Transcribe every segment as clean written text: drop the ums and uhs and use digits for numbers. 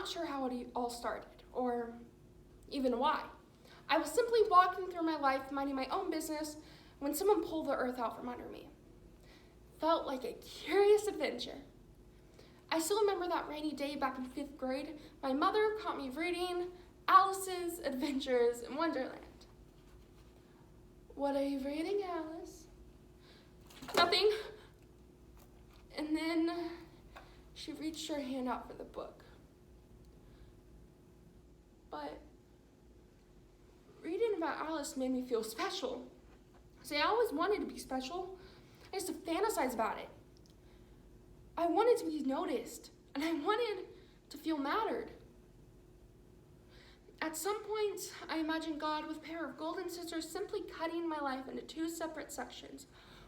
not sure how it all started, or even why. I was simply walking through my life, minding my own business, when someone pulled the earth out from under me. Felt like a curious adventure. I still remember that rainy day back in 5th grade. My mother caught me reading Alice's Adventures in Wonderland. What are you reading, Alice? Nothing. And then she reached her hand out for the book. But reading about Alice made me feel special. See, I always wanted to be special. I used to fantasize about it. I wanted to be noticed, and I wanted to feel mattered. At some point, I imagined God with a pair of golden scissors simply cutting my life into 2 separate sections.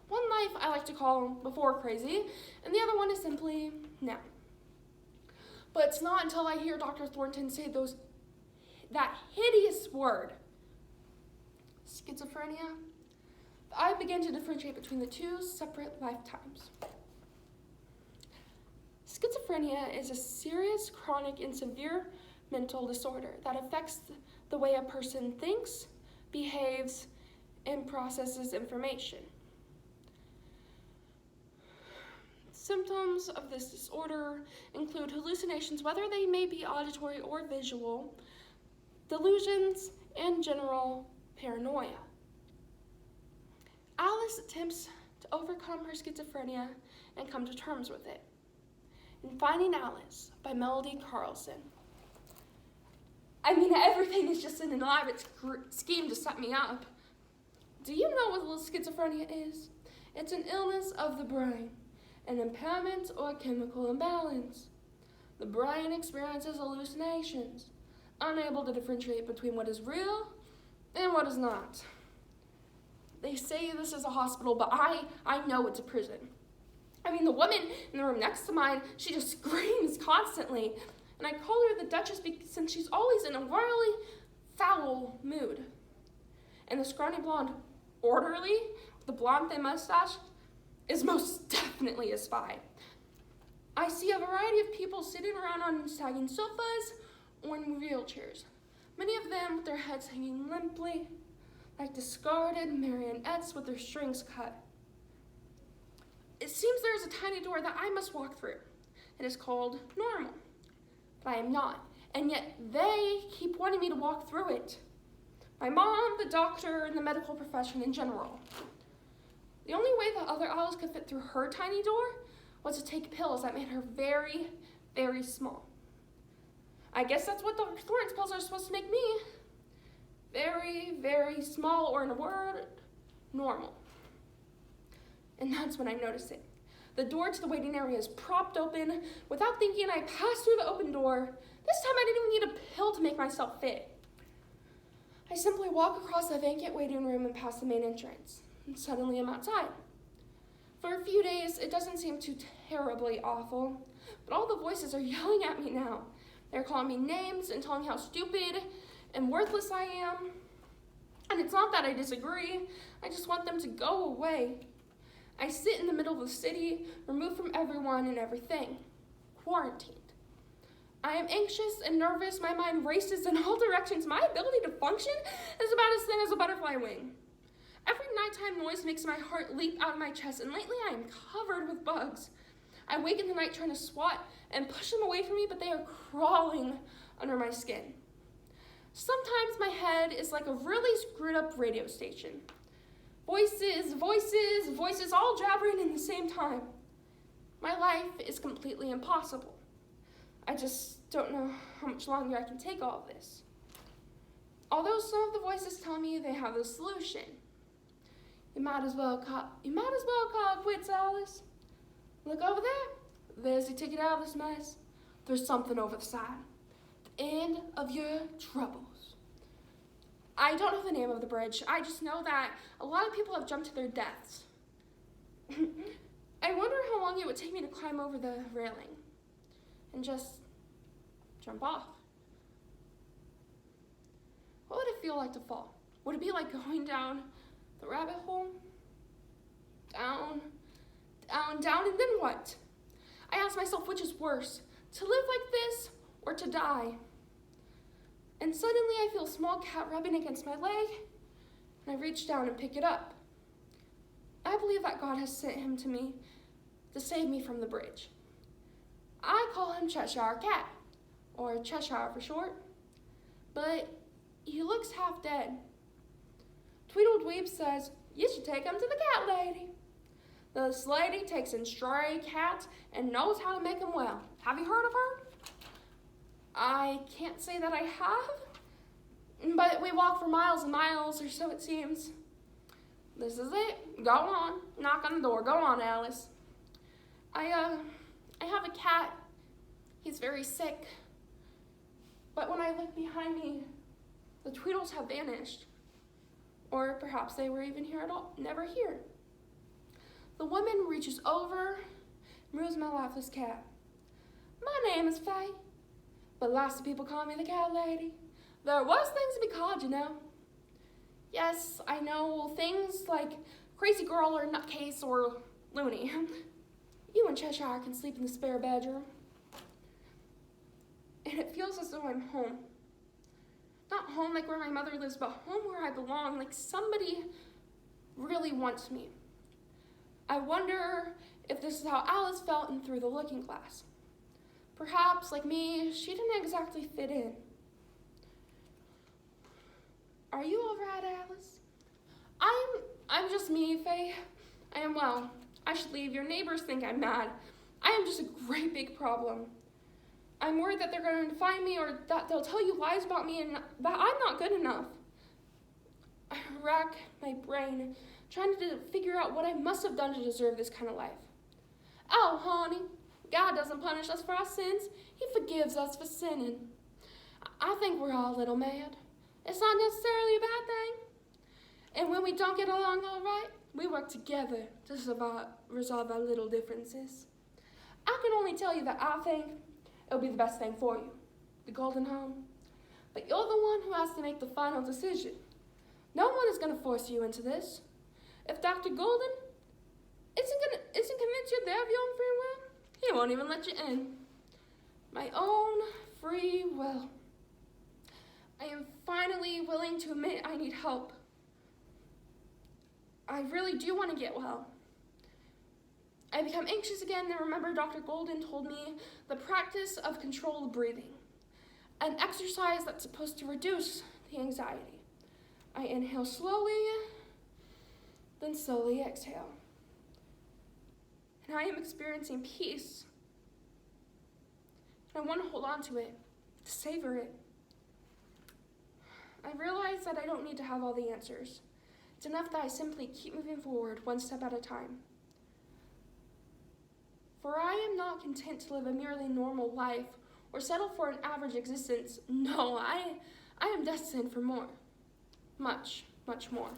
One life I like to call before crazy, and the other one is simply now. But it's not until I hear Dr. Thornton say that hideous word, schizophrenia, that I begin to differentiate between the 2 separate lifetimes. Schizophrenia is a serious, chronic, and severe mental disorder that affects the way a person thinks, behaves, and processes information. Symptoms of this disorder include hallucinations, whether they may be auditory or visual, delusions, and general paranoia. Alice attempts to overcome her schizophrenia and come to terms with it. In Finding Alice by Melody Carlson. I mean, everything is just an elaborate scheme to set me up. Do you know what schizophrenia is? It's an illness of the brain, an impairment or chemical imbalance. The brain experiences hallucinations, unable to differentiate between what is real and what is not. They say this is a hospital, but I know it's a prison. I mean, the woman in the room next to mine, she just screams constantly. And I call her the Duchess since she's always in a royally foul mood. And the scrawny blonde orderly with the blonde thin mustache is most definitely a spy. I see a variety of people sitting around on sagging sofas or in wheelchairs, many of them with their heads hanging limply, like discarded marionettes with their strings cut. It seems there is a tiny door that I must walk through. It is called normal, but I am not, and yet they keep wanting me to walk through it. My mom, the doctor, and the medical profession in general. The only way the other Alice could fit through her tiny door was to take pills that made her very, very small. I guess that's what Dr. Thornton's pills are supposed to make me. Very, very small, or in a word, normal. And that's when I noticed it. The door to the waiting area is propped open. Without thinking, I passed through the open door. This time I didn't even need a pill to make myself fit. I simply walk across the vacant waiting room and past the main entrance. And suddenly I'm outside. For a few days, it doesn't seem too terribly awful, but all the voices are yelling at me now. They're calling me names and telling me how stupid and worthless I am. And it's not that I disagree. I just want them to go away. I sit in the middle of the city, removed from everyone and everything, quarantined. I am anxious and nervous. My mind races in all directions. My ability to function is about as thin as a butterfly wing. Every nighttime noise makes my heart leap out of my chest, and lately I am covered with bugs. I wake in the night trying to swat and push them away from me, but they are crawling under my skin. Sometimes my head is like a really screwed up radio station. Voices, voices, voices, all jabbering in the same time. My life is completely impossible. I just don't know how much longer I can take all of this. Although some of the voices tell me they have the solution. You might as well call it quits, Alice. Look over there. There's your ticket out of this mess. There's something over the side. The end of your troubles. I don't know the name of the bridge. I just know that a lot of people have jumped to their deaths. I wonder how long it would take me to climb over the railing and just jump off. What would it feel like to fall? Would it be like going down the rabbit hole? Down, down, down, and then what? I ask myself which is worse, to live like this or to die. And suddenly I feel a small cat rubbing against my leg, and I reach down and pick it up. I believe that God has sent him to me to save me from the bridge. I call him Cheshire Cat, or Cheshire for short, but he looks half dead. Tweedledweep says, "You should take him to the cat lady." This lady takes in stray cats and knows how to make them well. Have you heard of her? I can't say that I have, but we walk for miles and miles, or so it seems. This is it. Go on. Knock on the door. Go on, Alice. I have a cat. He's very sick. But when I look behind me, the Tweedles have vanished. Or perhaps they were even here at all. Never here. The woman reaches over and moves my lifeless cat. "My name is Faye, but lots of people call me the cat lady. There are worse things to be called, you know." Yes, I know, things like crazy girl or nutcase or loony. You and Cheshire can sleep in the spare bedroom. And it feels as though I'm home. Not home like where my mother lives, but home where I belong, like somebody really wants me. I wonder if this is how Alice felt in Through the Looking Glass. Perhaps, like me, she didn't exactly fit in. "Are you all right, Alice?" I'm just me, Faye. I am well. I should leave. Your neighbors think I'm mad. I am just a great big problem. I'm worried that they're going to find me, or that they'll tell you lies about me and that I'm not good enough. I rack my brain, trying to figure out what I must have done to deserve this kind of life. "Oh, honey, God doesn't punish us for our sins. He forgives us for sinning. I think we're all a little mad. It's not necessarily a bad thing. And when we don't get along all right, we work together to resolve our little differences. I can only tell you that I think it'll be the best thing for you, the golden home. But you're the one who has to make the final decision. No one is going to force you into this. If Dr. Golden isn't convinced you're there of your own free will, he won't even let you in. My own free will. I am finally willing to admit I need help. I really do want to get well. I become anxious again and remember Dr. Golden told me the practice of controlled breathing, an exercise that's supposed to reduce the anxiety. I inhale slowly, then slowly exhale. And I am experiencing peace. And I want to hold on to it, to savor it. I realize that I don't need to have all the answers. It's enough that I simply keep moving forward one step at a time. For I am not content to live a merely normal life or settle for an average existence. No, I am destined for more. Much, much more.